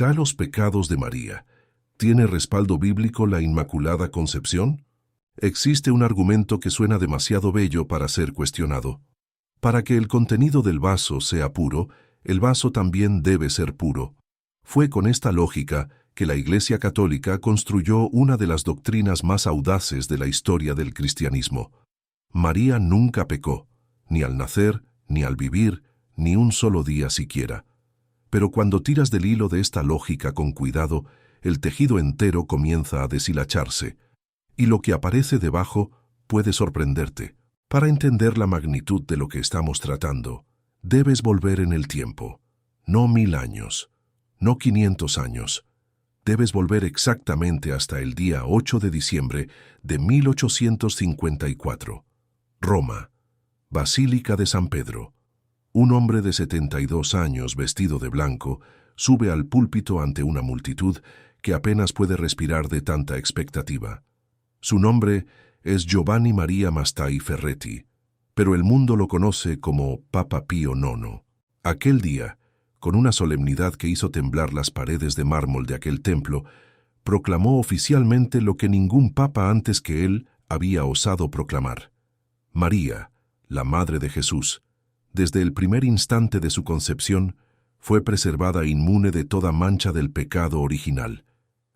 ¿Ya los pecados de María tiene respaldo bíblico la Inmaculada Concepción? Existe un argumento que suena demasiado bello para ser cuestionado. Para que el contenido del vaso sea puro, el vaso también debe ser puro. Fue con esta lógica que la Iglesia Católica construyó una de las doctrinas más audaces de la historia del cristianismo. María nunca pecó, ni al nacer, ni al vivir, ni un solo día siquiera. Pero cuando tiras del hilo de esta lógica con cuidado, el tejido entero comienza a deshilacharse, y lo que aparece debajo puede sorprenderte. Para entender la magnitud de lo que estamos tratando, debes volver en el tiempo. No 1000 años, no 500 años. Debes volver exactamente hasta el día 8 de diciembre de 1854. Roma, Basílica de San Pedro. Un hombre de 72 años vestido de blanco sube al púlpito ante una multitud que apenas puede respirar de tanta expectativa. Su nombre es Giovanni Maria Mastai Ferretti, pero el mundo lo conoce como Papa Pío IX. Aquel día, con una solemnidad que hizo temblar las paredes de mármol de aquel templo, proclamó oficialmente lo que ningún papa antes que él había osado proclamar. María, la Madre de Jesús, desde el primer instante de su concepción, fue preservada inmune de toda mancha del pecado original.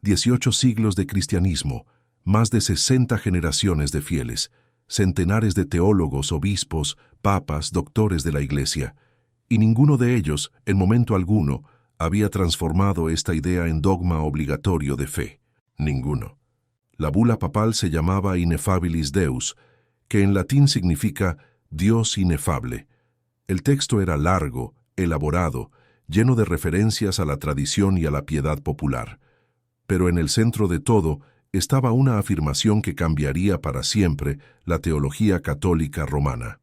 18 siglos de cristianismo, más de 60 generaciones de fieles, centenares de teólogos, obispos, papas, doctores de la Iglesia, y ninguno de ellos, en momento alguno, había transformado esta idea en dogma obligatorio de fe. Ninguno. La bula papal se llamaba Ineffabilis Deus, que en latín significa Dios inefable. El texto era largo, elaborado, lleno de referencias a la tradición y a la piedad popular. Pero en el centro de todo estaba una afirmación que cambiaría para siempre la teología católica romana.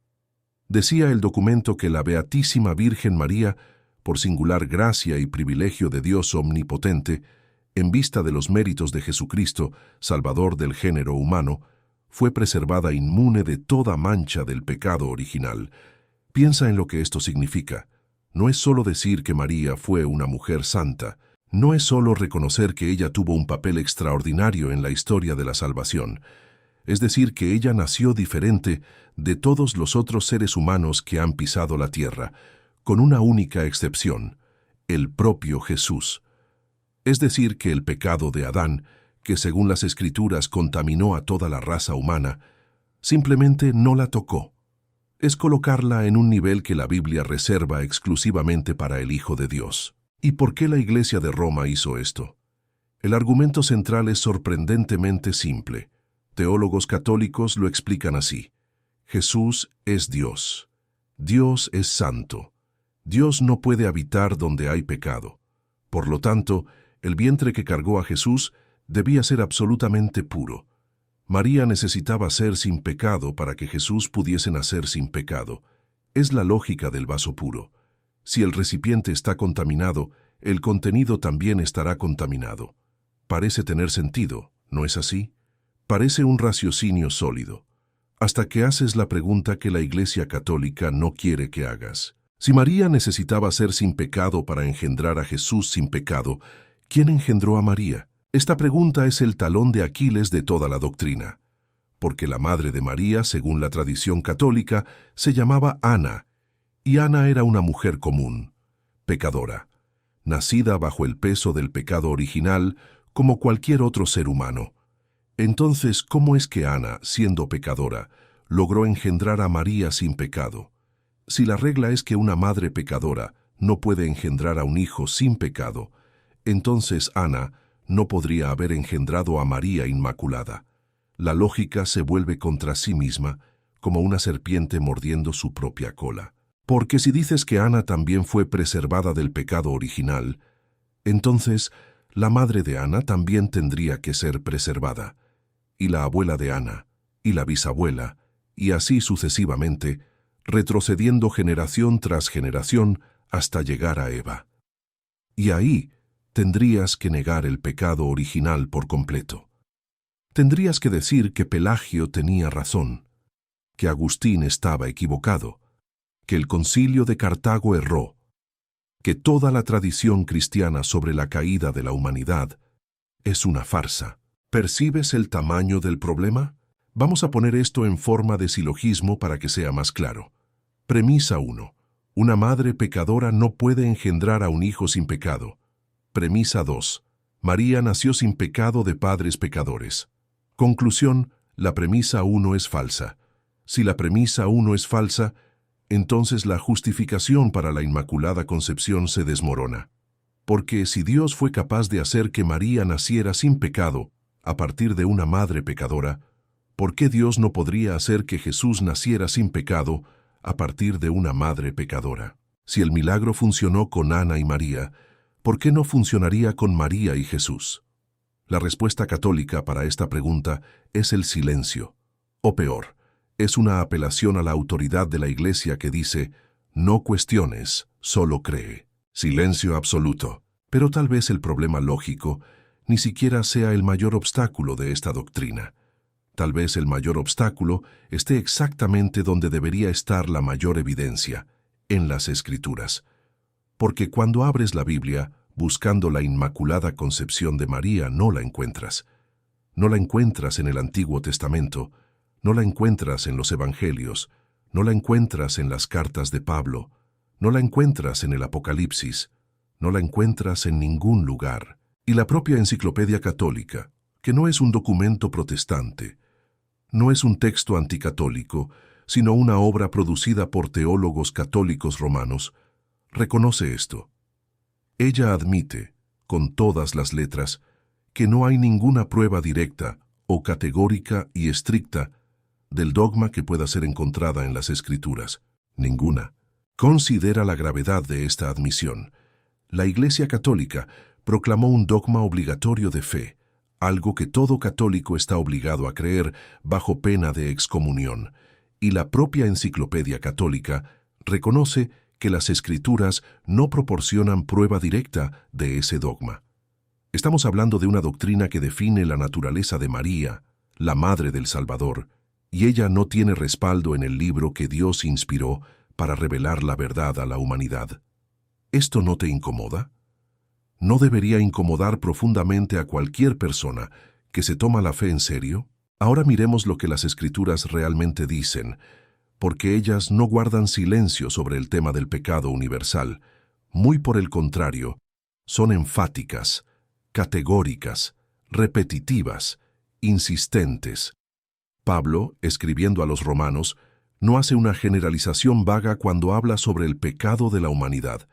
Decía el documento que la Beatísima Virgen María, por singular gracia y privilegio de Dios omnipotente, en vista de los méritos de Jesucristo, Salvador del género humano, fue preservada inmune de toda mancha del pecado original. Piensa en lo que esto significa. No es solo decir que María fue una mujer santa, no es solo reconocer que ella tuvo un papel extraordinario en la historia de la salvación, es decir, que ella nació diferente de todos los otros seres humanos que han pisado la tierra, con una única excepción, el propio Jesús. Es decir, que el pecado de Adán, que según las Escrituras contaminó a toda la raza humana, simplemente no la tocó. Es colocarla en un nivel que la Biblia reserva exclusivamente para el Hijo de Dios. ¿Y por qué la Iglesia de Roma hizo esto? El argumento central es sorprendentemente simple. Teólogos católicos lo explican así. Jesús es Dios. Dios es santo. Dios no puede habitar donde hay pecado. Por lo tanto, el vientre que cargó a Jesús debía ser absolutamente puro. María necesitaba ser sin pecado para que Jesús pudiese nacer sin pecado. Es la lógica del vaso puro. Si el recipiente está contaminado, el contenido también estará contaminado. Parece tener sentido, ¿no es así? Parece un raciocinio sólido. Hasta que haces la pregunta que la Iglesia Católica no quiere que hagas. Si María necesitaba ser sin pecado para engendrar a Jesús sin pecado, ¿quién engendró a María? Esta pregunta es el talón de Aquiles de toda la doctrina. Porque la madre de María, según la tradición católica, se llamaba Ana, y Ana era una mujer común, pecadora, nacida bajo el peso del pecado original como cualquier otro ser humano. Entonces, ¿cómo es que Ana, siendo pecadora, logró engendrar a María sin pecado? Si la regla es que una madre pecadora no puede engendrar a un hijo sin pecado, entonces Ana no podría haber engendrado a María Inmaculada. La lógica se vuelve contra sí misma, como una serpiente mordiendo su propia cola. Porque si dices que Ana también fue preservada del pecado original, entonces la madre de Ana también tendría que ser preservada, y la abuela de Ana, y la bisabuela, y así sucesivamente, retrocediendo generación tras generación hasta llegar a Eva. Y ahí tendrías que negar el pecado original por completo. Tendrías que decir que Pelagio tenía razón, que Agustín estaba equivocado, que el Concilio de Cartago erró, que toda la tradición cristiana sobre la caída de la humanidad es una farsa. ¿Percibes el tamaño del problema? Vamos a poner esto en forma de silogismo para que sea más claro. Premisa 1. Una madre pecadora no puede engendrar a un hijo sin pecado. Premisa 2. María nació sin pecado de padres pecadores. Conclusión, la premisa 1 es falsa. Si la premisa 1 es falsa, entonces la justificación para la Inmaculada Concepción se desmorona. Porque si Dios fue capaz de hacer que María naciera sin pecado a partir de una madre pecadora, ¿por qué Dios no podría hacer que Jesús naciera sin pecado a partir de una madre pecadora? Si el milagro funcionó con Ana y María, ¿por qué no funcionaría con María y Jesús? La respuesta católica para esta pregunta es el silencio. O peor, es una apelación a la autoridad de la Iglesia que dice, no cuestiones, solo cree. Silencio absoluto. Pero tal vez el problema lógico ni siquiera sea el mayor obstáculo de esta doctrina. Tal vez el mayor obstáculo esté exactamente donde debería estar la mayor evidencia, en las Escrituras. Porque cuando abres la Biblia, buscando la Inmaculada Concepción de María, no la encuentras. No la encuentras en el Antiguo Testamento, no la encuentras en los Evangelios, no la encuentras en las cartas de Pablo, no la encuentras en el Apocalipsis, no la encuentras en ningún lugar. Y la propia Enciclopedia Católica, que no es un documento protestante, no es un texto anticatólico, sino una obra producida por teólogos católicos romanos, reconoce esto. Ella admite, con todas las letras, que no hay ninguna prueba directa o categórica y estricta del dogma que pueda ser encontrada en las Escrituras. Ninguna. Considera la gravedad de esta admisión. La Iglesia Católica proclamó un dogma obligatorio de fe, algo que todo católico está obligado a creer bajo pena de excomunión, y la propia Enciclopedia Católica reconoce que las Escrituras no proporcionan prueba directa de ese dogma. Estamos hablando de una doctrina que define la naturaleza de María, la Madre del Salvador, y ella no tiene respaldo en el libro que Dios inspiró para revelar la verdad a la humanidad. ¿Esto no te incomoda? ¿No debería incomodar profundamente a cualquier persona que se toma la fe en serio? Ahora miremos lo que las Escrituras realmente dicen, porque ellas no guardan silencio sobre el tema del pecado universal. Muy por el contrario, son enfáticas, categóricas, repetitivas, insistentes. Pablo, escribiendo a los romanos, no hace una generalización vaga cuando habla sobre el pecado de la humanidad.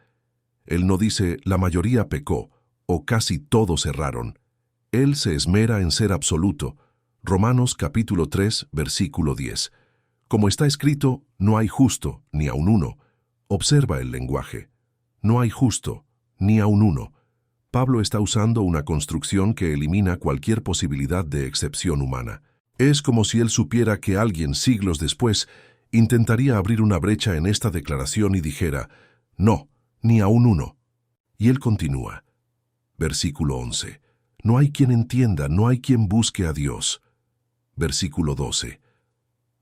Él no dice, la mayoría pecó, o casi todos erraron. Él se esmera en ser absoluto. Romanos capítulo 3, versículo 10. Como está escrito, no hay justo, ni aun uno. Observa el lenguaje. No hay justo, ni aun uno. Pablo está usando una construcción que elimina cualquier posibilidad de excepción humana. Es como si él supiera que alguien siglos después intentaría abrir una brecha en esta declaración y dijera, no, ni aun uno. Y él continúa. Versículo 11. No hay quien entienda, no hay quien busque a Dios. Versículo 12.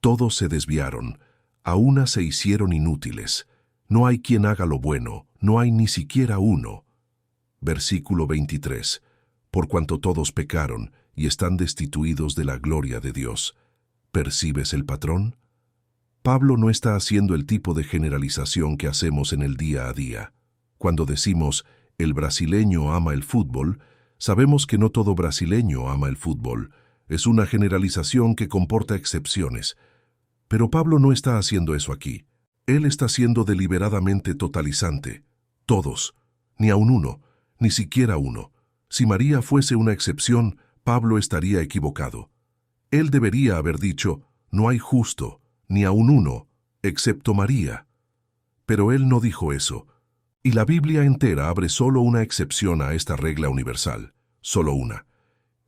Todos se desviaron, a una se hicieron inútiles. No hay quien haga lo bueno, no hay ni siquiera uno. Versículo 23. Por cuanto todos pecaron y están destituidos de la gloria de Dios. ¿Percibes el patrón? Pablo no está haciendo el tipo de generalización que hacemos en el día a día. Cuando decimos, el brasileño ama el fútbol, sabemos que no todo brasileño ama el fútbol. Es una generalización que comporta excepciones. Pero Pablo no está haciendo eso aquí. Él está siendo deliberadamente totalizante. Todos, ni aun uno, ni siquiera uno. Si María fuese una excepción, Pablo estaría equivocado. Él debería haber dicho, no hay justo, ni aun uno, excepto María. Pero él no dijo eso. Y la Biblia entera abre solo una excepción a esta regla universal, solo una.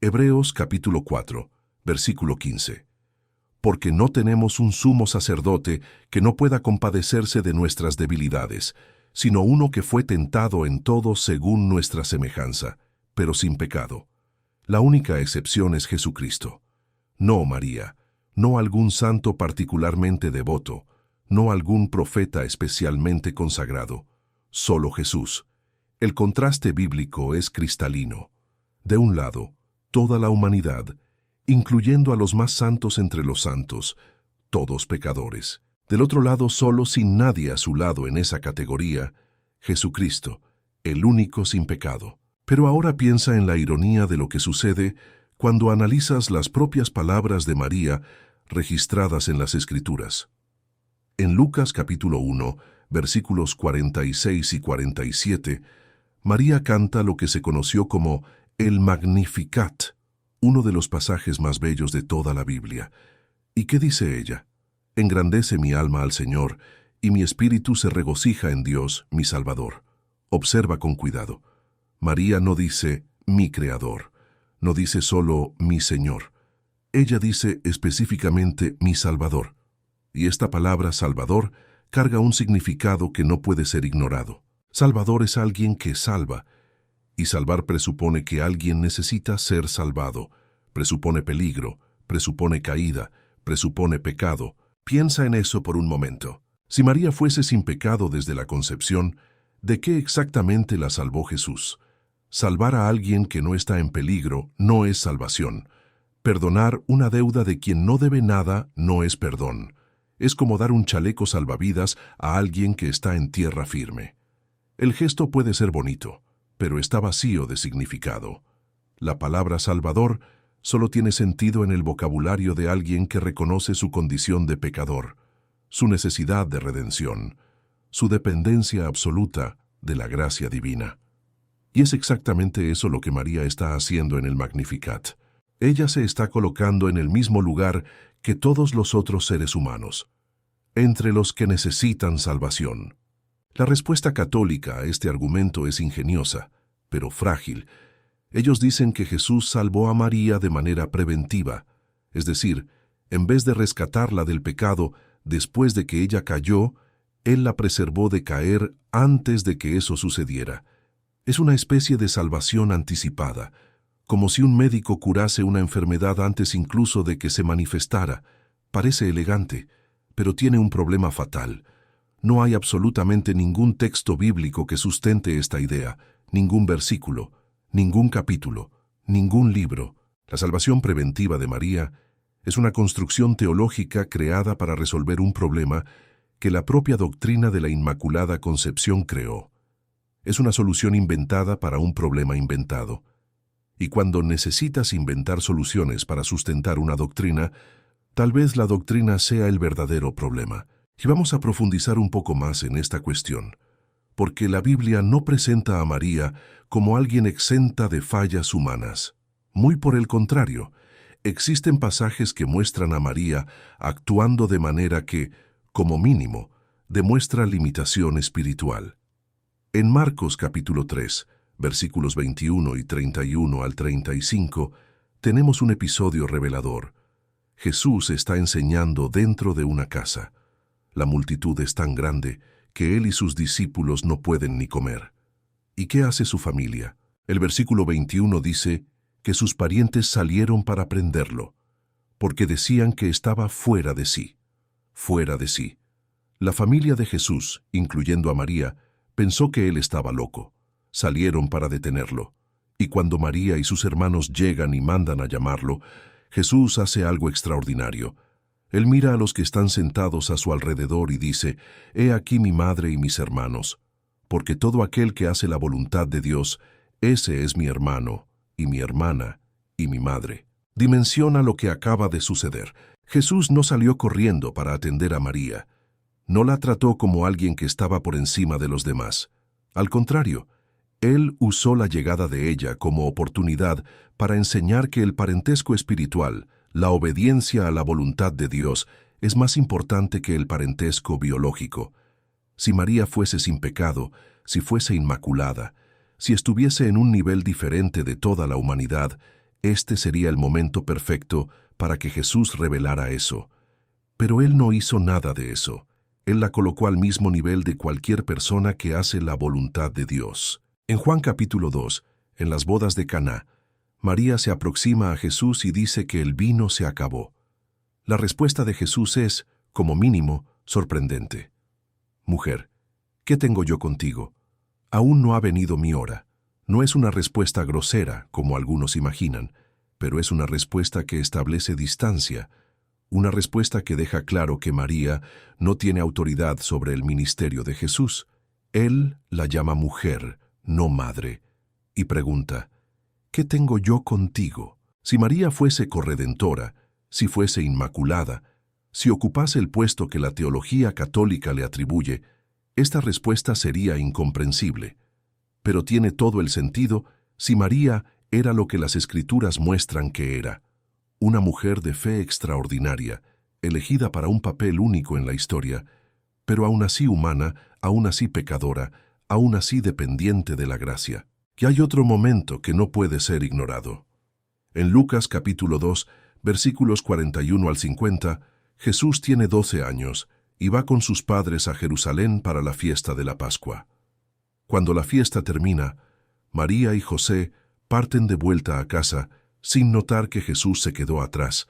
Hebreos capítulo 4, versículo 15. Porque no tenemos un sumo sacerdote que no pueda compadecerse de nuestras debilidades, sino uno que fue tentado en todo según nuestra semejanza, pero sin pecado. La única excepción es Jesucristo. No María, no algún santo particularmente devoto, no algún profeta especialmente consagrado. solo Jesús. El contraste bíblico es cristalino. De un lado, toda la humanidad, incluyendo a los más santos entre los santos, todos pecadores. Del otro lado, solo, sin nadie a su lado en esa categoría, Jesucristo, el único sin pecado. Pero ahora piensa en la ironía de lo que sucede cuando analizas las propias palabras de María registradas en las Escrituras. En Lucas capítulo 1, versículos 46 y 47, María canta lo que se conoció como el Magnificat, uno de los pasajes más bellos de toda la Biblia. ¿Y qué dice ella? Engrandece mi alma al Señor, y mi espíritu se regocija en Dios, mi Salvador. Observa con cuidado. María no dice mi Creador, no dice solo mi Señor. Ella dice específicamente mi Salvador. Y esta palabra Salvador carga un significado que no puede ser ignorado. Salvador es alguien que salva, y salvar presupone que alguien necesita ser salvado, presupone peligro, presupone caída, presupone pecado. Piensa en eso por un momento. Si María fuese sin pecado desde la concepción, ¿de qué exactamente la salvó Jesús? Salvar a alguien que no está en peligro no es salvación. Perdonar una deuda de quien no debe nada no es perdón. Es como dar un chaleco salvavidas a alguien que está en tierra firme. El gesto puede ser bonito, pero está vacío de significado. La palabra Salvador solo tiene sentido en el vocabulario de alguien que reconoce su condición de pecador, su necesidad de redención, su dependencia absoluta de la gracia divina. Y es exactamente eso lo que María está haciendo en el Magnificat. Ella se está colocando en el mismo lugar que todos los otros seres humanos, entre los que necesitan salvación. La respuesta católica a este argumento es ingeniosa, pero frágil. Ellos dicen que Jesús salvó a María de manera preventiva, es decir, en vez de rescatarla del pecado después de que ella cayó, Él la preservó de caer antes de que eso sucediera. Es una especie de salvación anticipada, como si un médico curase una enfermedad antes incluso de que se manifestara. Parece elegante, pero tiene un problema fatal. No hay absolutamente ningún texto bíblico que sustente esta idea, ningún versículo, ningún capítulo, ningún libro. La salvación preventiva de María es una construcción teológica creada para resolver un problema que la propia doctrina de la Inmaculada Concepción creó. Es una solución inventada para un problema inventado. Y cuando necesitas inventar soluciones para sustentar una doctrina, tal vez la doctrina sea el verdadero problema. Y vamos a profundizar un poco más en esta cuestión, porque la Biblia no presenta a María como alguien exenta de fallas humanas. Muy por el contrario, existen pasajes que muestran a María actuando de manera que, como mínimo, demuestra limitación espiritual. En Marcos capítulo 3, versículos 21 y 31 al 35, tenemos un episodio revelador. Jesús está enseñando dentro de una casa. La multitud es tan grande que él y sus discípulos no pueden ni comer. ¿Y qué hace su familia? El versículo 21 dice que sus parientes salieron para prenderlo, porque decían que estaba fuera de sí. Fuera de sí. La familia de Jesús, incluyendo a María, pensó que él estaba loco. Salieron para detenerlo. Y cuando María y sus hermanos llegan y mandan a llamarlo, Jesús hace algo extraordinario. Él mira a los que están sentados a su alrededor y dice, «He aquí mi madre y mis hermanos, porque todo aquel que hace la voluntad de Dios, ese es mi hermano, y mi hermana, y mi madre». Dimensiona lo que acaba de suceder. Jesús no salió corriendo para atender a María. No la trató como alguien que estaba por encima de los demás. Al contrario, Él usó la llegada de ella como oportunidad para enseñar que el parentesco espiritual, la obediencia a la voluntad de Dios, es más importante que el parentesco biológico. Si María fuese sin pecado, si fuese inmaculada, si estuviese en un nivel diferente de toda la humanidad, este sería el momento perfecto para que Jesús revelara eso. Pero Él no hizo nada de eso. Él la colocó al mismo nivel de cualquier persona que hace la voluntad de Dios. En Juan capítulo 2, en las bodas de Caná, María se aproxima a Jesús y dice que el vino se acabó. La respuesta de Jesús es, como mínimo, sorprendente. «Mujer, ¿qué tengo yo contigo? Aún no ha venido mi hora. No es una respuesta grosera, como algunos imaginan, pero es una respuesta que establece distancia, una respuesta que deja claro que María no tiene autoridad sobre el ministerio de Jesús. Él la llama mujer, no madre, y pregunta, ¿qué tengo yo contigo? Si María fuese corredentora, si fuese inmaculada, si ocupase el puesto que la teología católica le atribuye, esta respuesta sería incomprensible. Pero tiene todo el sentido si María era lo que las Escrituras muestran que era, una mujer de fe extraordinaria, elegida para un papel único en la historia, pero aún así humana, aún así pecadora, aún así dependiente de la gracia. Y hay otro momento que no puede ser ignorado. En Lucas capítulo 2, versículos 41 al 50, Jesús tiene 12 años y va con sus padres a Jerusalén para la fiesta de la Pascua. Cuando la fiesta termina, María y José parten de vuelta a casa sin notar que Jesús se quedó atrás.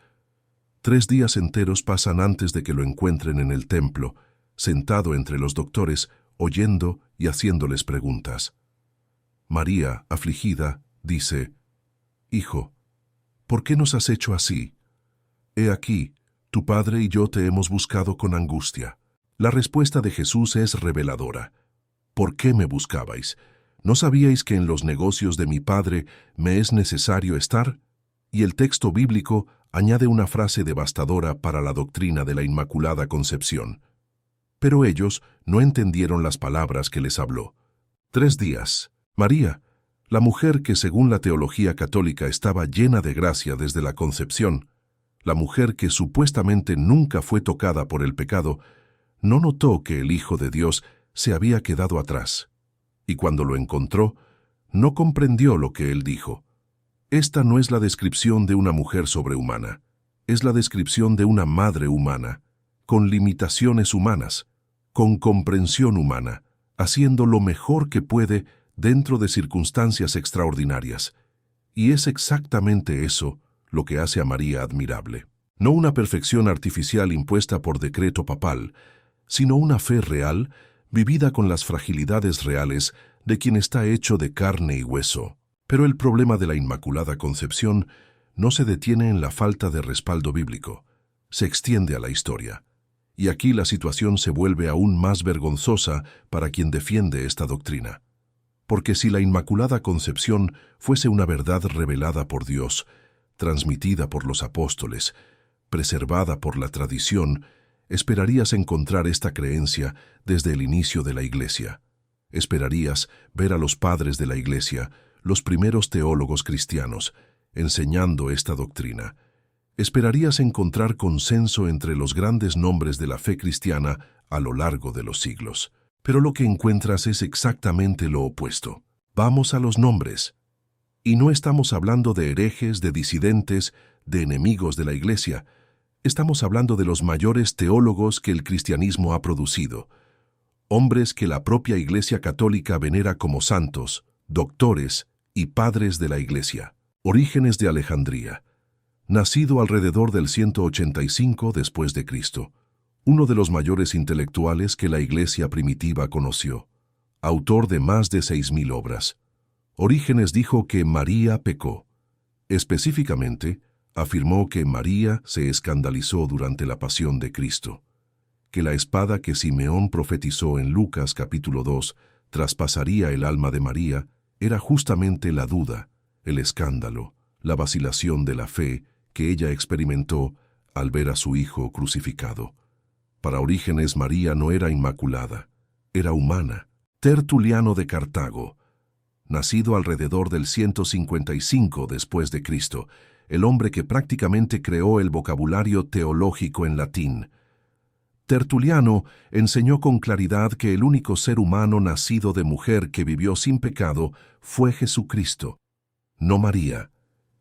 3 días enteros pasan antes de que lo encuentren en el templo, sentado entre los doctores, oyendo y haciéndoles preguntas. María, afligida, dice, «Hijo, ¿por qué nos has hecho así? He aquí, tu padre y yo te hemos buscado con angustia». La respuesta de Jesús es reveladora. «¿Por qué me buscabais? ¿No sabíais que en los negocios de mi padre me es necesario estar?» Y el texto bíblico añade una frase devastadora para la doctrina de la Inmaculada Concepción. Pero ellos no entendieron las palabras que les habló. 3 días. María, la mujer que según la teología católica estaba llena de gracia desde la concepción, la mujer que supuestamente nunca fue tocada por el pecado, no notó que el Hijo de Dios se había quedado atrás. Y cuando lo encontró, no comprendió lo que él dijo. Esta no es la descripción de una mujer sobrehumana, es la descripción de una madre humana, con limitaciones humanas, con comprensión humana, haciendo lo mejor que puede dentro de circunstancias extraordinarias. Y es exactamente eso lo que hace a María admirable. No una perfección artificial impuesta por decreto papal, sino una fe real, vivida con las fragilidades reales de quien está hecho de carne y hueso. Pero el problema de la Inmaculada Concepción no se detiene en la falta de respaldo bíblico, se extiende a la historia. Y aquí la situación se vuelve aún más vergonzosa para quien defiende esta doctrina. Porque si la Inmaculada Concepción fuese una verdad revelada por Dios, transmitida por los apóstoles, preservada por la tradición, esperarías encontrar esta creencia desde el inicio de la Iglesia. Esperarías ver a los padres de la Iglesia, los primeros teólogos cristianos, enseñando esta doctrina. Esperarías encontrar consenso entre los grandes nombres de la fe cristiana a lo largo de los siglos. Pero lo que encuentras es exactamente lo opuesto. Vamos a los nombres. Y no estamos hablando de herejes, de disidentes, de enemigos de la Iglesia. Estamos hablando de los mayores teólogos que el cristianismo ha producido. Hombres que la propia Iglesia católica venera como santos, doctores y padres de la Iglesia. Orígenes de Alejandría. Nacido alrededor del 185 después de Cristo. Uno de los mayores intelectuales que la Iglesia primitiva conoció, autor de más de 6.000 obras. Orígenes dijo que María pecó. Específicamente, afirmó que María se escandalizó durante la pasión de Cristo, que la espada que Simeón profetizó en Lucas capítulo 2 traspasaría el alma de María era justamente la duda, el escándalo, la vacilación de la fe que ella experimentó al ver a su hijo crucificado. Para Orígenes, María no era inmaculada, era humana. Tertuliano de Cartago, nacido alrededor del 155 después de Cristo, el hombre que prácticamente creó el vocabulario teológico en latín. Tertuliano enseñó con claridad que el único ser humano nacido de mujer que vivió sin pecado fue Jesucristo. No María,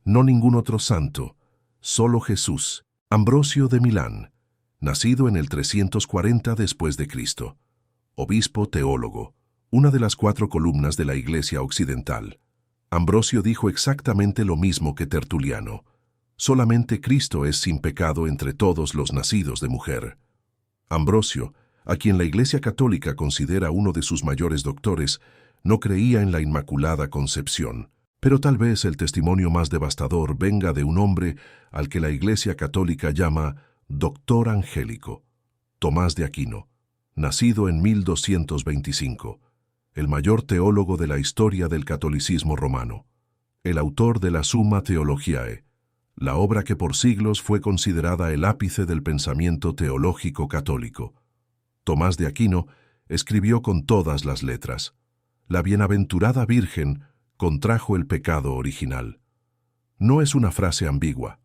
no ningún otro santo, solo Jesús. Ambrosio de Milán, nacido en el 340 después de Cristo. Obispo teólogo, una de las 4 columnas de la Iglesia occidental. Ambrosio dijo exactamente lo mismo que Tertuliano. Solamente Cristo es sin pecado entre todos los nacidos de mujer. Ambrosio, a quien la Iglesia católica considera uno de sus mayores doctores, no creía en la Inmaculada Concepción. Pero tal vez el testimonio más devastador venga de un hombre al que la Iglesia Católica llama Doctor Angélico, Tomás de Aquino, nacido en 1225, el mayor teólogo de la historia del catolicismo romano, el autor de la Summa Theologiae, la obra que por siglos fue considerada el ápice del pensamiento teológico católico. Tomás de Aquino escribió con todas las letras: la bienaventurada Virgen contrajo el pecado original. No es una frase ambigua,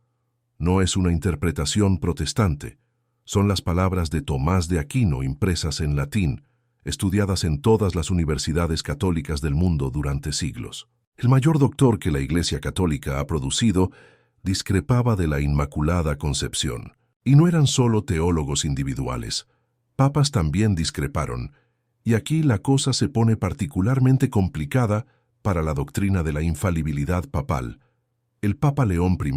no es una interpretación protestante, son las palabras de Tomás de Aquino impresas en latín, estudiadas en todas las universidades católicas del mundo durante siglos. El mayor doctor que la Iglesia Católica ha producido discrepaba de la Inmaculada Concepción. Y no eran solo teólogos individuales, papas también discreparon, y aquí la cosa se pone particularmente complicada para la doctrina de la infalibilidad papal. El Papa León I,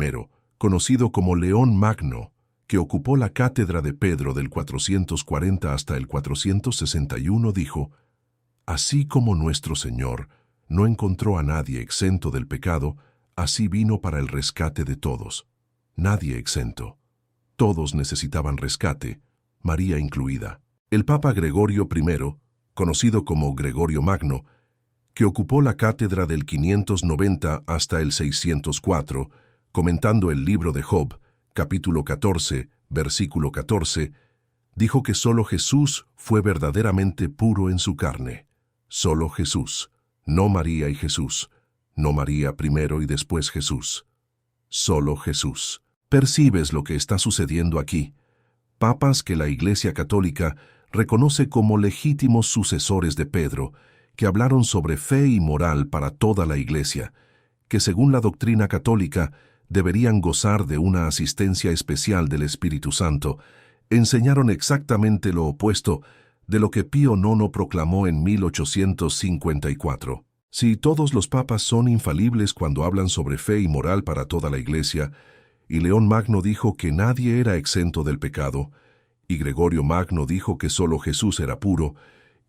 conocido como León Magno, que ocupó la cátedra de Pedro del 440 hasta el 461, dijo: así como nuestro Señor no encontró a nadie exento del pecado, así vino para el rescate de todos. Nadie exento. Todos necesitaban rescate, María incluida. El Papa Gregorio I, conocido como Gregorio Magno, que ocupó la cátedra del 590 hasta el 604, comentando el libro de Job, capítulo 14, versículo 14, dijo que solo Jesús fue verdaderamente puro en su carne. Solo Jesús, no María y Jesús, no María primero y después Jesús. Solo Jesús. ¿Percibes lo que está sucediendo aquí? Papas que la Iglesia Católica reconoce como legítimos sucesores de Pedro, que hablaron sobre fe y moral para toda la Iglesia, que según la doctrina católica deberían gozar de una asistencia especial del Espíritu Santo, enseñaron exactamente lo opuesto de lo que Pío IX proclamó en 1854. Si todos los papas son infalibles cuando hablan sobre fe y moral para toda la Iglesia, y León Magno dijo que nadie era exento del pecado, y Gregorio Magno dijo que solo Jesús era puro,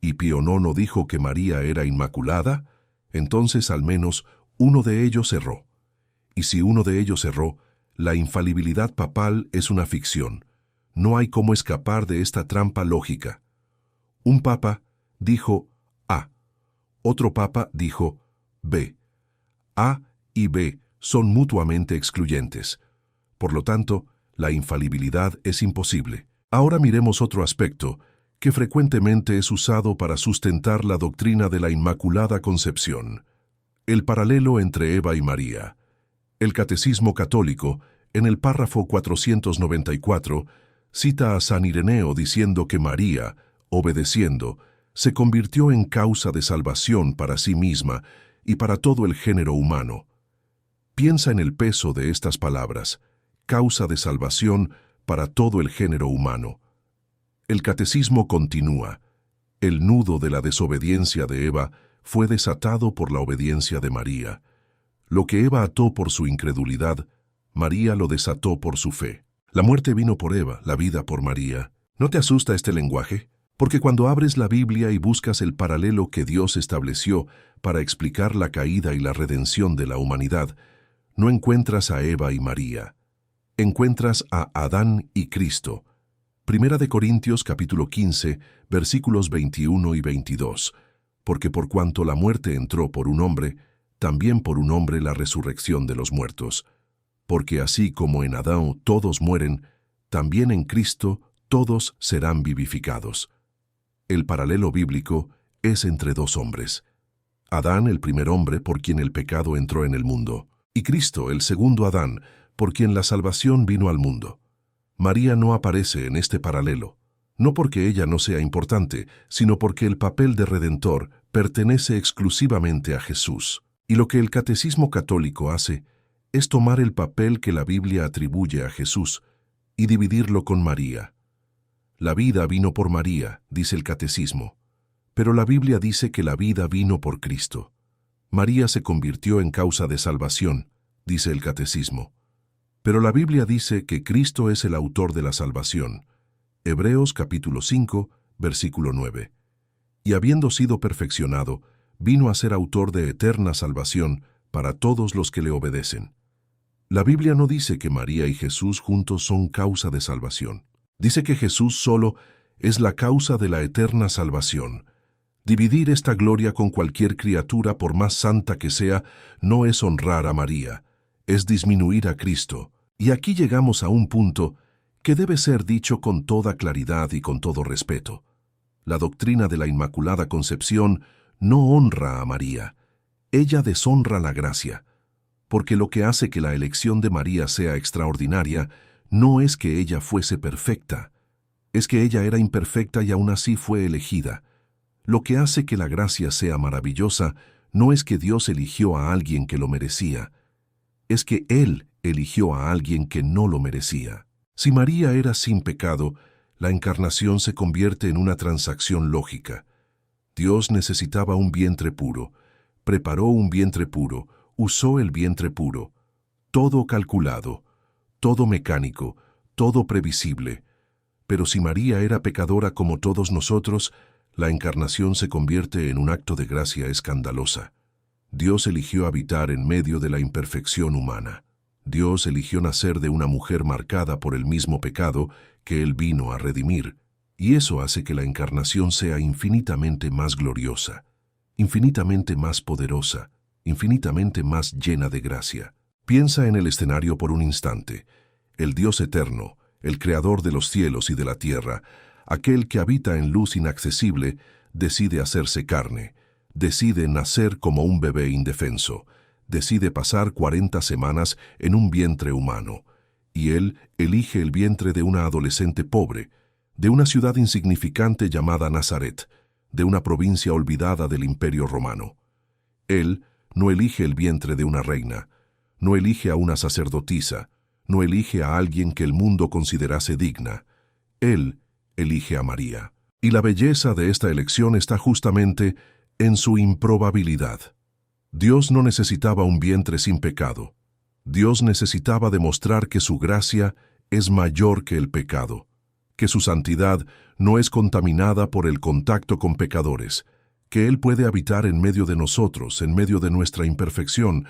y Pío IX dijo que María era inmaculada, entonces al menos uno de ellos erró. Y si uno de ellos erró, la infalibilidad papal es una ficción. No hay cómo escapar de esta trampa lógica. Un papa dijo A. Otro papa dijo B. A y B son mutuamente excluyentes. Por lo tanto, la infalibilidad es imposible. Ahora miremos otro aspecto que frecuentemente es usado para sustentar la doctrina de la Inmaculada Concepción: el paralelo entre Eva y María. El Catecismo Católico, en el párrafo 494, cita a San Ireneo diciendo que María, obedeciendo, se convirtió en causa de salvación para sí misma y para todo el género humano. Piensa en el peso de estas palabras: causa de salvación para todo el género humano. El Catecismo continúa: el nudo de la desobediencia de Eva fue desatado por la obediencia de María. Lo que Eva ató por su incredulidad, María lo desató por su fe. La muerte vino por Eva, la vida por María. ¿No te asusta este lenguaje? Porque cuando abres la Biblia y buscas el paralelo que Dios estableció para explicar la caída y la redención de la humanidad, no encuentras a Eva y María. Encuentras a Adán y Cristo. Primera de Corintios capítulo 15, versículos 21 y 22. Porque por cuanto la muerte entró por un hombre, también por un hombre la resurrección de los muertos. Porque así como en Adán todos mueren, también en Cristo todos serán vivificados. El paralelo bíblico es entre dos hombres: Adán, el primer hombre por quien el pecado entró en el mundo, y Cristo, el segundo Adán, por quien la salvación vino al mundo. María no aparece en este paralelo, no porque ella no sea importante, sino porque el papel de Redentor pertenece exclusivamente a Jesús. Y lo que el Catecismo Católico hace es tomar el papel que la Biblia atribuye a Jesús y dividirlo con María. La vida vino por María, dice el Catecismo, pero la Biblia dice que la vida vino por Cristo. María se convirtió en causa de salvación, dice el Catecismo, pero la Biblia dice que Cristo es el autor de la salvación. Hebreos capítulo 5, versículo 9. Y habiendo sido perfeccionado, vino a ser autor de eterna salvación para todos los que le obedecen. La Biblia no dice que María y Jesús juntos son causa de salvación. Dice que Jesús solo es la causa de la eterna salvación. Dividir esta gloria con cualquier criatura, por más santa que sea, no es honrar a María, es disminuir a Cristo. Y aquí llegamos a un punto que debe ser dicho con toda claridad y con todo respeto. La doctrina de la Inmaculada Concepción no honra a María. Ella deshonra la gracia, porque lo que hace que la elección de María sea extraordinaria no es que ella fuese perfecta, es que ella era imperfecta y aún así fue elegida. Lo que hace que la gracia sea maravillosa no es que Dios eligió a alguien que lo merecía, es que Él eligió a alguien que no lo merecía. Si María era sin pecado, la encarnación se convierte en una transacción lógica. Dios necesitaba un vientre puro, preparó un vientre puro, usó el vientre puro, todo calculado, todo mecánico, todo previsible. Pero si María era pecadora como todos nosotros, la encarnación se convierte en un acto de gracia escandalosa. Dios eligió habitar en medio de la imperfección humana. Dios eligió nacer de una mujer marcada por el mismo pecado que Él vino a redimir, y eso hace que la encarnación sea infinitamente más gloriosa, infinitamente más poderosa, infinitamente más llena de gracia. Piensa en el escenario por un instante. El Dios eterno, el Creador de los cielos y de la tierra, aquel que habita en luz inaccesible, decide hacerse carne, decide nacer como un bebé indefenso, decide pasar 40 semanas en un vientre humano, y Él elige el vientre de una adolescente pobre, de una ciudad insignificante llamada Nazaret, de una provincia olvidada del Imperio Romano. Él no elige el vientre de una reina, no elige a una sacerdotisa, no elige a alguien que el mundo considerase digna. Él elige a María. Y la belleza de esta elección está justamente en su improbabilidad. Dios no necesitaba un vientre sin pecado. Dios necesitaba demostrar que su gracia es mayor que el pecado, que su santidad no es contaminada por el contacto con pecadores, que Él puede habitar en medio de nosotros, en medio de nuestra imperfección,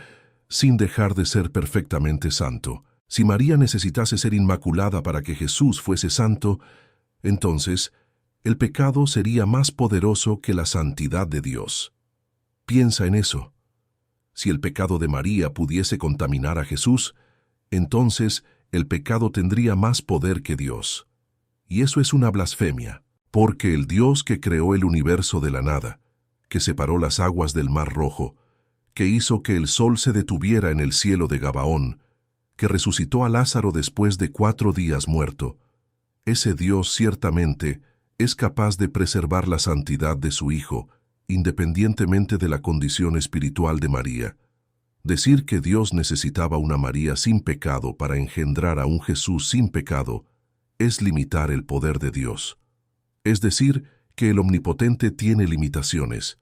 sin dejar de ser perfectamente santo. Si María necesitase ser inmaculada para que Jesús fuese santo, entonces el pecado sería más poderoso que la santidad de Dios. Piensa en eso. Si el pecado de María pudiese contaminar a Jesús, entonces el pecado tendría más poder que Dios. Y eso es una blasfemia, porque el Dios que creó el universo de la nada, que separó las aguas del Mar Rojo, que hizo que el sol se detuviera en el cielo de Gabaón, que resucitó a Lázaro después de 4 días muerto, ese Dios ciertamente es capaz de preservar la santidad de su Hijo, independientemente de la condición espiritual de María. Decir que Dios necesitaba una María sin pecado para engendrar a un Jesús sin pecado es limitar el poder de Dios. Es decir, que el Omnipotente tiene limitaciones.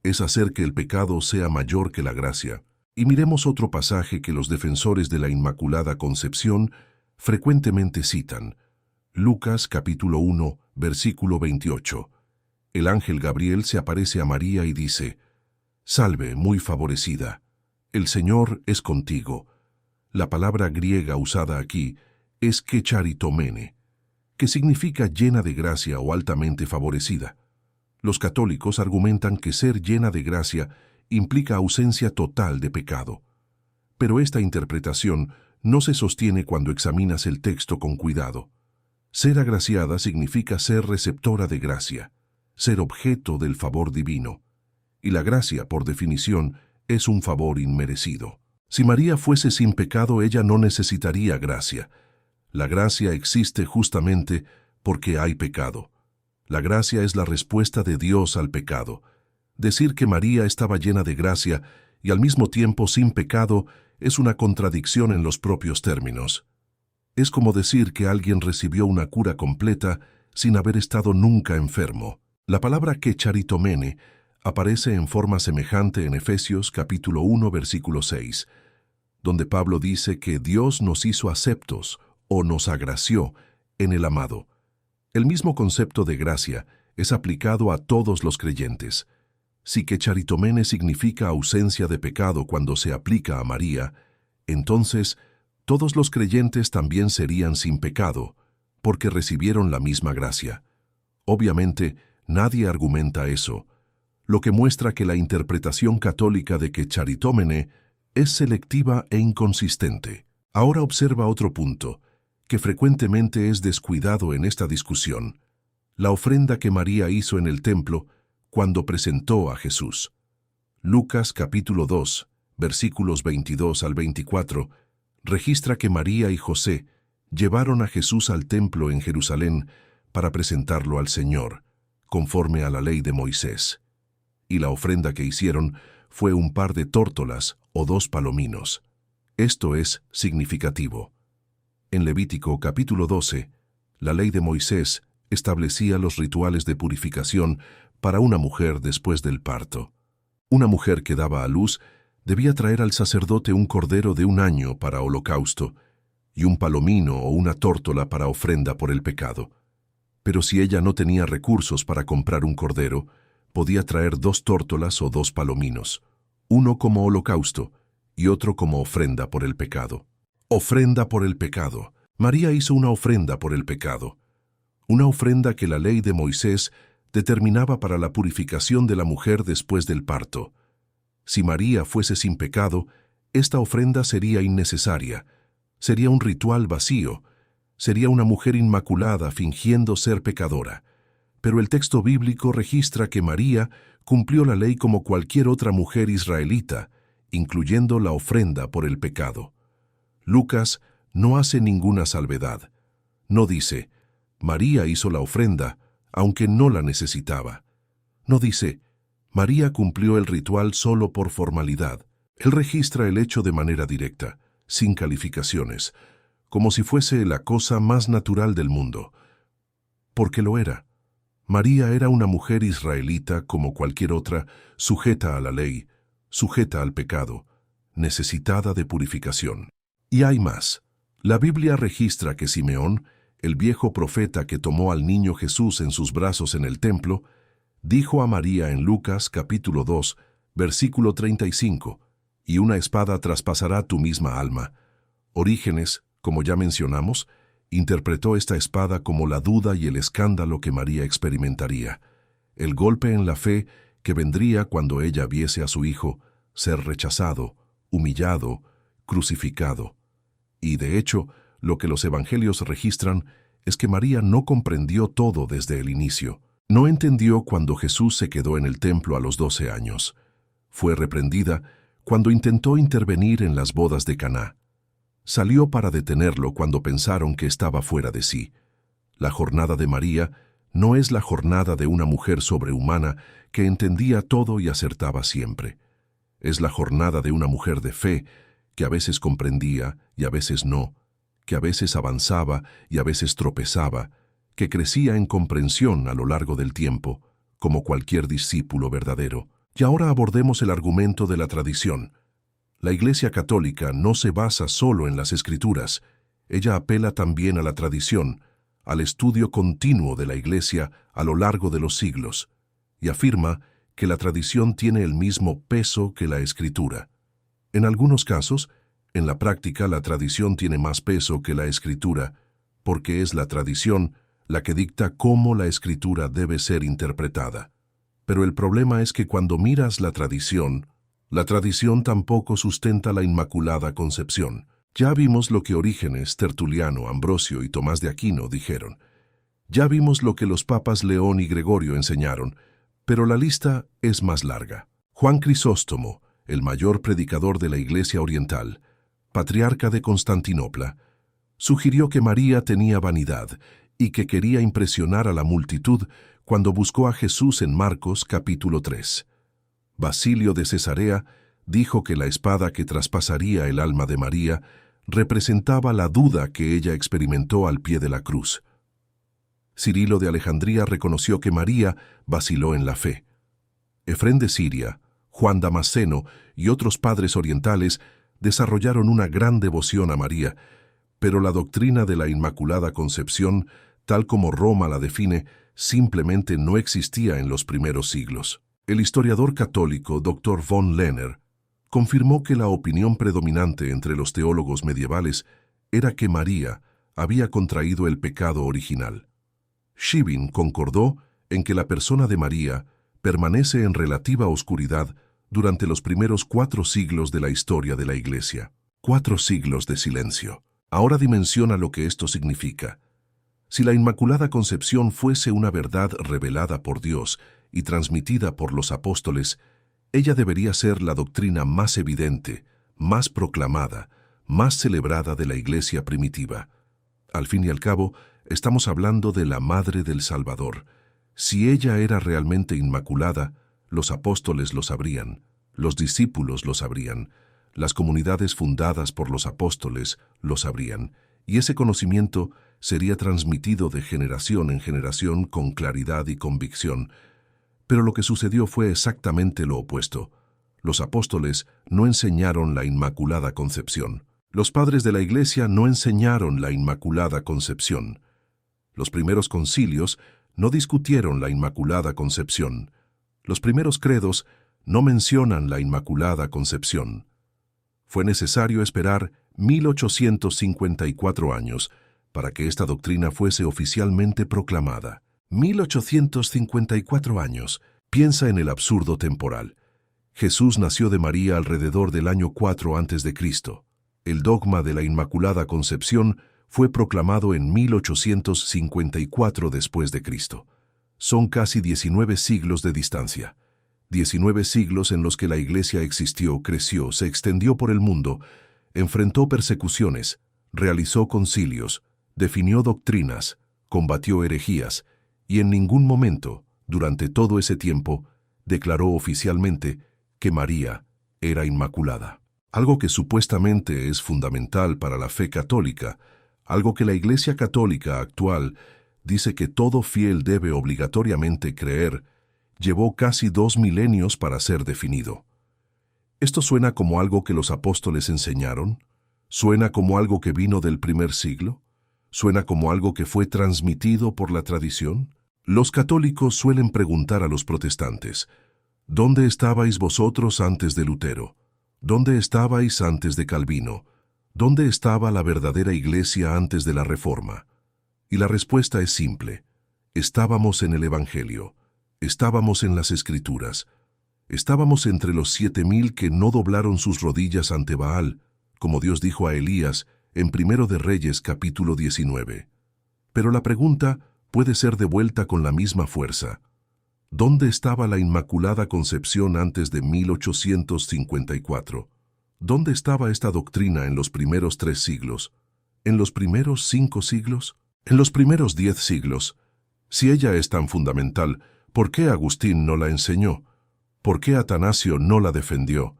Es hacer que el pecado sea mayor que la gracia. Y miremos otro pasaje que los defensores de la Inmaculada Concepción frecuentemente citan. Lucas capítulo 1, versículo 28. El ángel Gabriel se aparece a María y dice: «Salve, muy favorecida, el Señor es contigo». La palabra griega usada aquí es kecharitomene, que significa llena de gracia o altamente favorecida. Los católicos argumentan que ser llena de gracia implica ausencia total de pecado. Pero esta interpretación no se sostiene cuando examinas el texto con cuidado. Ser agraciada significa ser receptora de gracia, ser objeto del favor divino. Y la gracia, por definición, es un favor inmerecido. Si María fuese sin pecado, ella no necesitaría gracia. La gracia existe justamente porque hay pecado. La gracia es la respuesta de Dios al pecado. Decir que María estaba llena de gracia y al mismo tiempo sin pecado es una contradicción en los propios términos. Es como decir que alguien recibió una cura completa sin haber estado nunca enfermo. La palabra kecharitomene aparece en forma semejante en Efesios capítulo 1, versículo 6, donde Pablo dice que Dios nos hizo aceptos o nos agració en el amado. El mismo concepto de gracia es aplicado a todos los creyentes. Si que charitomene significa ausencia de pecado cuando se aplica a María, entonces todos los creyentes también serían sin pecado, porque recibieron la misma gracia. Obviamente, nadie argumenta eso, lo que muestra que la interpretación católica de que charitomene es selectiva e inconsistente. Ahora observa otro punto, que frecuentemente es descuidado en esta discusión: la ofrenda que María hizo en el templo cuando presentó a Jesús. Lucas capítulo 2, versículos 22 al 24, registra que María y José llevaron a Jesús al templo en Jerusalén para presentarlo al Señor, conforme a la ley de Moisés. Y la ofrenda que hicieron fue un par de tórtolas o 2 palominos. Esto es significativo. En Levítico capítulo 12, la ley de Moisés establecía los rituales de purificación para una mujer después del parto. Una mujer que daba a luz debía traer al sacerdote un cordero de 1 año para holocausto y un palomino o una tórtola para ofrenda por el pecado. Pero si ella no tenía recursos para comprar un cordero, podía traer 2 tórtolas o 2 palominos, uno como holocausto y otro como ofrenda por el pecado. Ofrenda por el pecado. María hizo una ofrenda por el pecado, una ofrenda que la ley de Moisés determinaba para la purificación de la mujer después del parto. Si María fuese sin pecado, esta ofrenda sería innecesaria, sería un ritual vacío, sería una mujer inmaculada fingiendo ser pecadora. Pero el texto bíblico registra que María cumplió la ley como cualquier otra mujer israelita, incluyendo la ofrenda por el pecado. Lucas no hace ninguna salvedad. No dice, María hizo la ofrenda, aunque no la necesitaba. No dice, María cumplió el ritual solo por formalidad. Él registra el hecho de manera directa, sin calificaciones, como si fuese la cosa más natural del mundo. Porque lo era. María era una mujer israelita como cualquier otra, sujeta a la ley, sujeta al pecado, necesitada de purificación. Y hay más. La Biblia registra que Simeón, el viejo profeta que tomó al niño Jesús en sus brazos en el templo, dijo a María en Lucas capítulo 2, versículo 35, «Y una espada traspasará tu misma alma». Orígenes, como ya mencionamos, interpretó esta espada como la duda y el escándalo que María experimentaría, el golpe en la fe que vendría cuando ella viese a su hijo ser rechazado, humillado, crucificado. Y de hecho, lo que los evangelios registran es que María no comprendió todo desde el inicio. No entendió cuando Jesús se quedó en el templo a los 12 años. Fue reprendida cuando intentó intervenir en las bodas de Caná. Salió para detenerlo cuando pensaron que estaba fuera de sí. La jornada de María no es la jornada de una mujer sobrehumana que entendía todo y acertaba siempre. Es la jornada de una mujer de fe que a veces comprendía y a veces no, que a veces avanzaba y a veces tropezaba, que crecía en comprensión a lo largo del tiempo, como cualquier discípulo verdadero. Y ahora abordemos el argumento de la tradición. La Iglesia Católica no se basa solo en las Escrituras, ella apela también a la tradición, al estudio continuo de la Iglesia a lo largo de los siglos, y afirma que la tradición tiene el mismo peso que la Escritura. En algunos casos, en la práctica la tradición tiene más peso que la Escritura, porque es la tradición la que dicta cómo la Escritura debe ser interpretada. Pero el problema es que cuando miras la tradición tampoco sustenta la Inmaculada Concepción. Ya vimos lo que Orígenes, Tertuliano, Ambrosio y Tomás de Aquino dijeron. Ya vimos lo que los papas León y Gregorio enseñaron, pero la lista es más larga. Juan Crisóstomo, el mayor predicador de la Iglesia Oriental, patriarca de Constantinopla, sugirió que María tenía vanidad y que quería impresionar a la multitud cuando buscó a Jesús en Marcos capítulo 3. Basilio de Cesarea dijo que la espada que traspasaría el alma de María representaba la duda que ella experimentó al pie de la cruz. Cirilo de Alejandría reconoció que María vaciló en la fe. Efrén de Siria, Juan Damasceno y otros padres orientales desarrollaron una gran devoción a María, pero la doctrina de la Inmaculada Concepción, tal como Roma la define, simplemente no existía en los primeros siglos. El historiador católico Dr. von Lehner confirmó que la opinión predominante entre los teólogos medievales era que María había contraído el pecado original. Schibin concordó en que la persona de María permanece en relativa oscuridad durante los primeros 4 siglos de la historia de la Iglesia. 4 siglos de silencio. Ahora dimensiona lo que esto significa. Si la Inmaculada Concepción fuese una verdad revelada por Dios y transmitida por los apóstoles, ella debería ser la doctrina más evidente, más proclamada, más celebrada de la Iglesia primitiva. Al fin y al cabo, estamos hablando de la Madre del Salvador. Si ella era realmente inmaculada, los apóstoles lo sabrían, los discípulos lo sabrían, las comunidades fundadas por los apóstoles lo sabrían, y ese conocimiento sería transmitido de generación en generación con claridad y convicción. Pero lo que sucedió fue exactamente lo opuesto. Los apóstoles no enseñaron la Inmaculada Concepción. Los padres de la Iglesia no enseñaron la Inmaculada Concepción. Los primeros concilios no discutieron la Inmaculada Concepción. Los primeros credos no mencionan la Inmaculada Concepción. Fue necesario esperar 1854 años para que esta doctrina fuese oficialmente proclamada. 1854 años. Piensa en el absurdo temporal. Jesús nació de María alrededor del año 4 a.C. El dogma de la Inmaculada Concepción fue proclamado en 1854 después de Cristo. Son casi 19 siglos de distancia. 19 siglos en los que la Iglesia existió, creció, se extendió por el mundo, enfrentó persecuciones, realizó concilios, definió doctrinas, combatió herejías, y en ningún momento, durante todo ese tiempo, declaró oficialmente que María era inmaculada. Algo que supuestamente es fundamental para la fe católica, algo que la Iglesia Católica actual dice que todo fiel debe obligatoriamente creer, llevó casi 2 milenios para ser definido. ¿Esto suena como algo que los apóstoles enseñaron? ¿Suena como algo que vino del primer siglo? ¿Suena como algo que fue transmitido por la tradición? Los católicos suelen preguntar a los protestantes, ¿dónde estabais vosotros antes de Lutero? ¿Dónde estabais antes de Calvino? ¿Dónde estaba la verdadera Iglesia antes de la Reforma? Y la respuesta es simple. Estábamos en el Evangelio. Estábamos en las Escrituras. Estábamos entre los 7,000 que no doblaron sus rodillas ante Baal, como Dios dijo a Elías en 1 de Reyes capítulo 19. Pero la pregunta puede ser devuelta con la misma fuerza. ¿Dónde estaba la Inmaculada Concepción antes de 1854? ¿Dónde estaba esta doctrina en los primeros 3 siglos? ¿En los primeros 5 siglos? ¿En los primeros 10 siglos? Si ella es tan fundamental, ¿por qué Agustín no la enseñó? ¿Por qué Atanasio no la defendió?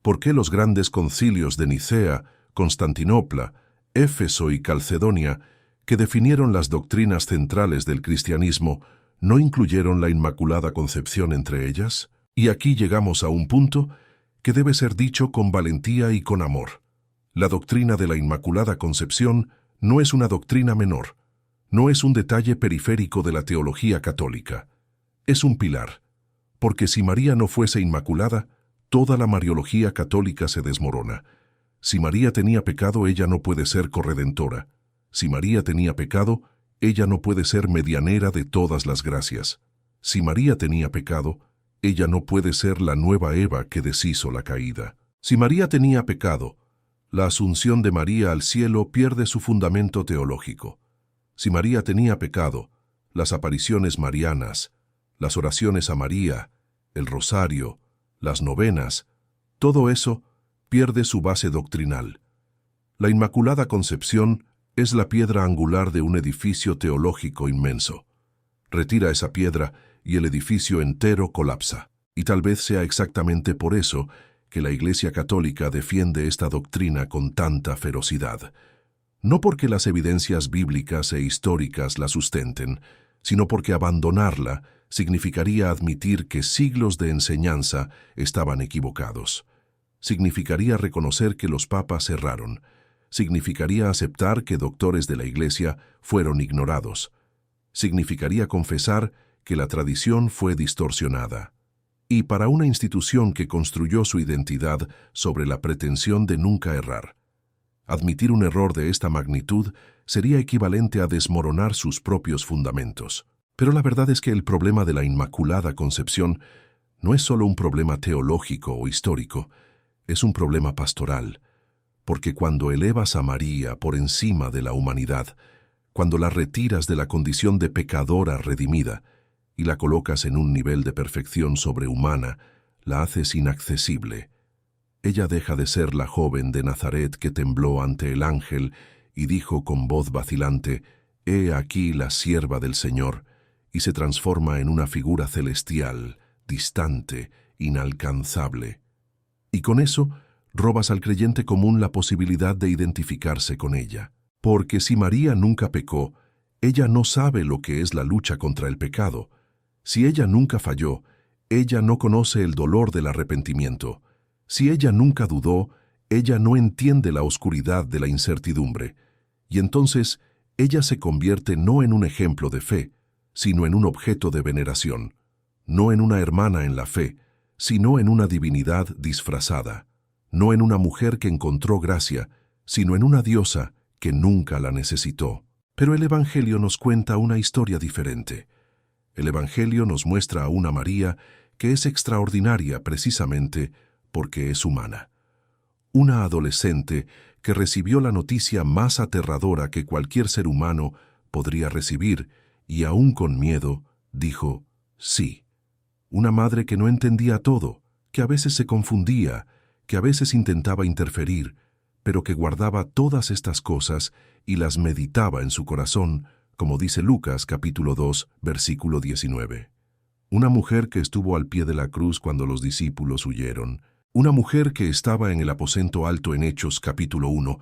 ¿Por qué los grandes concilios de Nicea, Constantinopla, Éfeso y Calcedonia, que definieron las doctrinas centrales del cristianismo, no incluyeron la Inmaculada Concepción entre ellas? Y aquí llegamos a un punto que debe ser dicho con valentía y con amor. La doctrina de la Inmaculada Concepción no es una doctrina menor, no es un detalle periférico de la teología católica. Es un pilar, porque si María no fuese inmaculada, toda la mariología católica se desmorona. Si María tenía pecado, ella no puede ser corredentora. Si María tenía pecado, ella no puede ser medianera de todas las gracias. Si María tenía pecado, ella no puede ser la nueva Eva que deshizo la caída. Si María tenía pecado, la asunción de María al cielo pierde su fundamento teológico. Si María tenía pecado, las apariciones marianas, las oraciones a María, el rosario, las novenas, todo eso pierde su base doctrinal. La Inmaculada Concepción es la piedra angular de un edificio teológico inmenso. Retira esa piedra y el edificio entero colapsa. Y tal vez sea exactamente por eso que la Iglesia Católica defiende esta doctrina con tanta ferocidad. No porque las evidencias bíblicas e históricas la sustenten, sino porque abandonarla significaría admitir que siglos de enseñanza estaban equivocados. Significaría reconocer que los papas erraron. Significaría aceptar que doctores de la Iglesia fueron ignorados. Significaría confesar que la tradición fue distorsionada. y para una institución que construyó su identidad sobre la pretensión de nunca errar. Admitir un error de esta magnitud sería equivalente a desmoronar sus propios fundamentos. Pero la verdad es que el problema de la Inmaculada Concepción no es solo un problema teológico o histórico, es un problema pastoral, porque cuando elevas a María por encima de la humanidad, cuando la retiras de la condición de pecadora redimida y la colocas en un nivel de perfección sobrehumana, la haces inaccesible. Ella deja de ser la joven de Nazaret que tembló ante el ángel y dijo con voz vacilante, «He aquí la sierva del Señor», y se transforma en una figura celestial, distante, inalcanzable. Y con eso, robas al creyente común la posibilidad de identificarse con ella. Porque si María nunca pecó, ella no sabe lo que es la lucha contra el pecado. Si ella nunca falló, ella no conoce el dolor del arrepentimiento. Si ella nunca dudó, ella no entiende la oscuridad de la incertidumbre. Y entonces, ella se convierte no en un ejemplo de fe, sino en un objeto de veneración, no en una hermana en la fe, sino en una divinidad disfrazada, no en una mujer que encontró gracia, sino en una diosa que nunca la necesitó. Pero el Evangelio nos cuenta una historia diferente. El Evangelio nos muestra a una María que es extraordinaria precisamente porque es humana. Una adolescente que recibió la noticia más aterradora que cualquier ser humano podría recibir y aún con miedo dijo sí. Una madre que no entendía todo, que a veces se confundía, que a veces intentaba interferir, pero que guardaba todas estas cosas y las meditaba en su corazón, como dice Lucas capítulo 2, versículo 19. Una mujer que estuvo al pie de la cruz cuando los discípulos huyeron. Una mujer que estaba en el aposento alto en Hechos capítulo 1,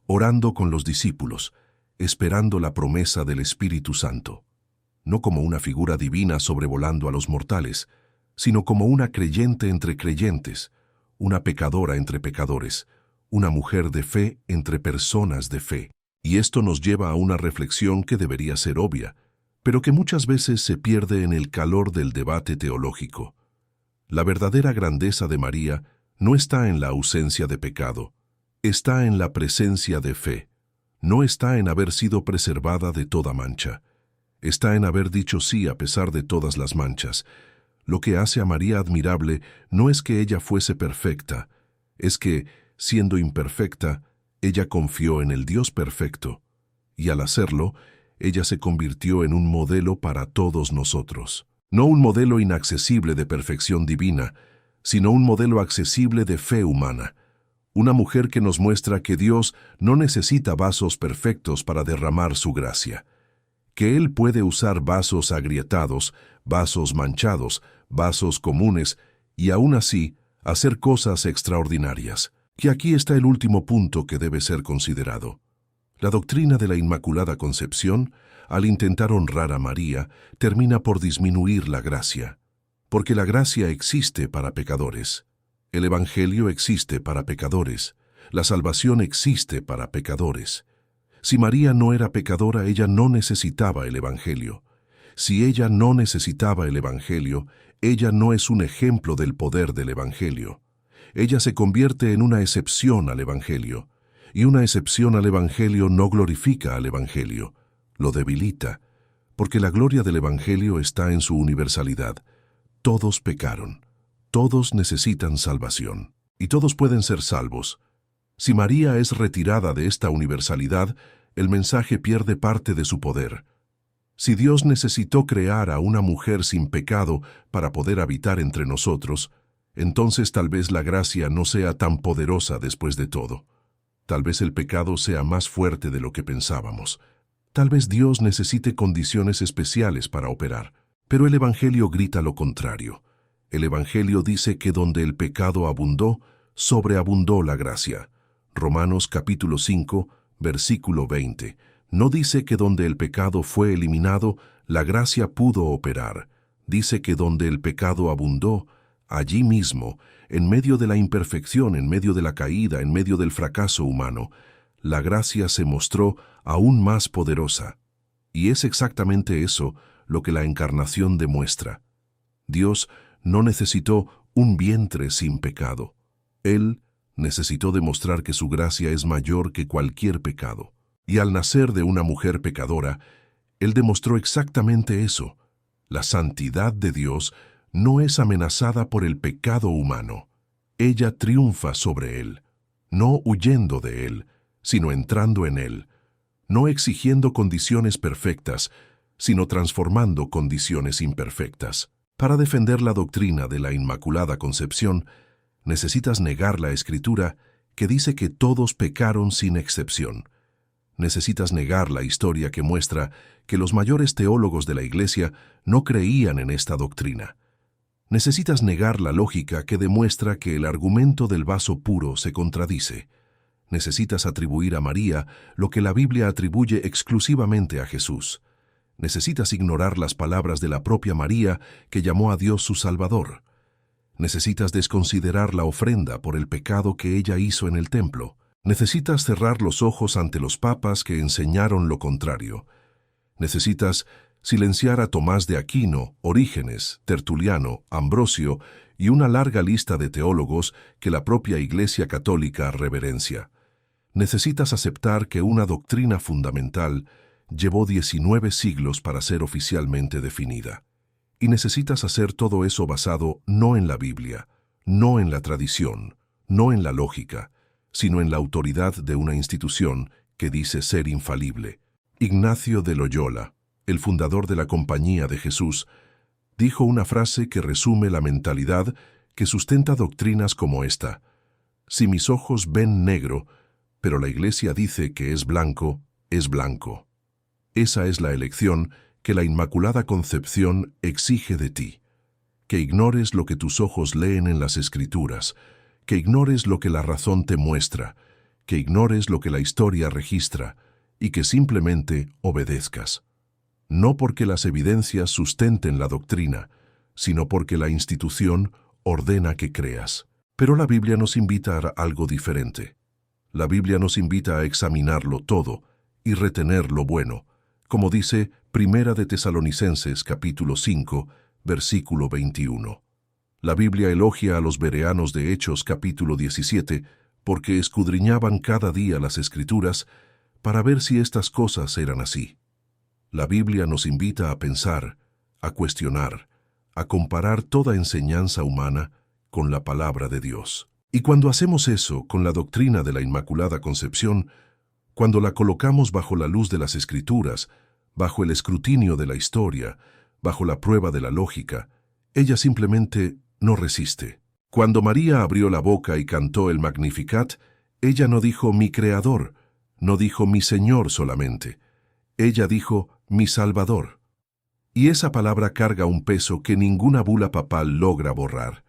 orando con los discípulos, esperando la promesa del Espíritu Santo. No como una figura divina sobrevolando a los mortales, sino como una creyente entre creyentes, una pecadora entre pecadores, una mujer de fe entre personas de fe. Y esto nos lleva a una reflexión que debería ser obvia, pero que muchas veces se pierde en el calor del debate teológico. La verdadera grandeza de María no está en la ausencia de pecado, está en la presencia de fe, no está en haber sido preservada de toda mancha, está en haber dicho sí a pesar de todas las manchas. Lo que hace a María admirable no es que ella fuese perfecta, es que, siendo imperfecta, ella confió en el Dios perfecto, y al hacerlo, ella se convirtió en un modelo para todos nosotros. No un modelo inaccesible de perfección divina, sino un modelo accesible de fe humana. Una mujer que nos muestra que Dios no necesita vasos perfectos para derramar su gracia, que Él puede usar vasos agrietados, vasos manchados, vasos comunes, y aún así hacer cosas extraordinarias. Y aquí está el último punto que debe ser considerado. La doctrina de la Inmaculada Concepción, al intentar honrar a María, termina por disminuir la gracia, porque la gracia existe para pecadores. El Evangelio existe para pecadores. La salvación existe para pecadores. Si María no era pecadora, ella no necesitaba el Evangelio. Si ella no necesitaba el Evangelio, ella no es un ejemplo del poder del Evangelio. Ella se convierte en una excepción al Evangelio, y una excepción al Evangelio no glorifica al Evangelio, lo debilita, porque la gloria del Evangelio está en su universalidad. Todos pecaron, todos necesitan salvación, y todos pueden ser salvos. Si María es retirada de esta universalidad, el mensaje pierde parte de su poder. Si Dios necesitó crear a una mujer sin pecado para poder habitar entre nosotros, entonces tal vez la gracia no sea tan poderosa después de todo. Tal vez el pecado sea más fuerte de lo que pensábamos. Tal vez Dios necesite condiciones especiales para operar. Pero el Evangelio grita lo contrario. El Evangelio dice que donde el pecado abundó, sobreabundó la gracia. Romanos capítulo 5, versículo 20. No dice que donde el pecado fue eliminado, la gracia pudo operar. Dice que donde el pecado abundó, allí mismo, en medio de la imperfección, en medio de la caída, en medio del fracaso humano, la gracia se mostró aún más poderosa. Y es exactamente eso lo que la encarnación demuestra. Dios no necesitó un vientre sin pecado. Él necesitó demostrar que su gracia es mayor que cualquier pecado. Y al nacer de una mujer pecadora, Él demostró exactamente eso. La santidad de Dios no es amenazada por el pecado humano. Ella triunfa sobre él, no huyendo de él, sino entrando en él, no exigiendo condiciones perfectas, sino transformando condiciones imperfectas. Para defender la doctrina de la Inmaculada Concepción, necesitas negar la Escritura que dice que todos pecaron sin excepción. Necesitas negar la historia que muestra que los mayores teólogos de la Iglesia no creían en esta doctrina. Necesitas negar la lógica que demuestra que el argumento del vaso puro se contradice. Necesitas atribuir a María lo que la Biblia atribuye exclusivamente a Jesús. Necesitas ignorar las palabras de la propia María que llamó a Dios su Salvador. Necesitas desconsiderar la ofrenda por el pecado que ella hizo en el templo. Necesitas cerrar los ojos ante los papas que enseñaron lo contrario. Necesitas silenciar a Tomás de Aquino, Orígenes, Tertuliano, Ambrosio y una larga lista de teólogos que la propia Iglesia Católica reverencia. Necesitas aceptar que una doctrina fundamental llevó 19 siglos para ser oficialmente definida. Y necesitas hacer todo eso basado no en la Biblia, no en la tradición, no en la lógica, sino en la autoridad de una institución que dice ser infalible. Ignacio de Loyola, el fundador de la Compañía de Jesús, dijo una frase que resume la mentalidad que sustenta doctrinas como esta: si mis ojos ven negro, pero la Iglesia dice que es blanco, es blanco. Esa es la elección que la Inmaculada Concepción exige de ti, que ignores lo que tus ojos leen en las Escrituras, que ignores lo que la razón te muestra, que ignores lo que la historia registra y que simplemente obedezcas. No porque las evidencias sustenten la doctrina, sino porque la institución ordena que creas. Pero la Biblia nos invita a algo diferente. La Biblia nos invita a examinarlo todo y retener lo bueno, como dice Primera de Tesalonicenses capítulo 5, versículo 21. La Biblia elogia a los bereanos de Hechos capítulo 17 porque escudriñaban cada día las Escrituras para ver si estas cosas eran así. La Biblia nos invita a pensar, a cuestionar, a comparar toda enseñanza humana con la palabra de Dios. Y cuando hacemos eso con la doctrina de la Inmaculada Concepción, cuando la colocamos bajo la luz de las Escrituras, bajo el escrutinio de la historia, bajo la prueba de la lógica, ella simplemente no resiste. Cuando María abrió la boca y cantó el Magnificat, ella no dijo mi Creador, no dijo mi Señor solamente. Ella dijo mi Salvador. Y esa palabra carga un peso que ninguna bula papal logra borrar.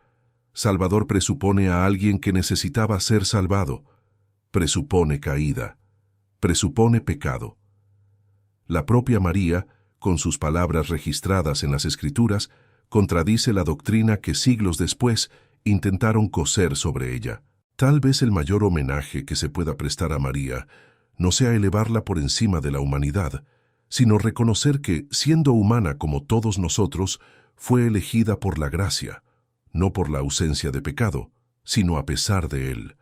Salvador presupone a alguien que necesitaba ser salvado, presupone caída, presupone pecado. La propia María, con sus palabras registradas en las Escrituras, contradice la doctrina que siglos después intentaron coser sobre ella. Tal vez el mayor homenaje que se pueda prestar a María no sea elevarla por encima de la humanidad, sino reconocer que, siendo humana como todos nosotros, fue elegida por la gracia, no por la ausencia de pecado, sino a pesar de él.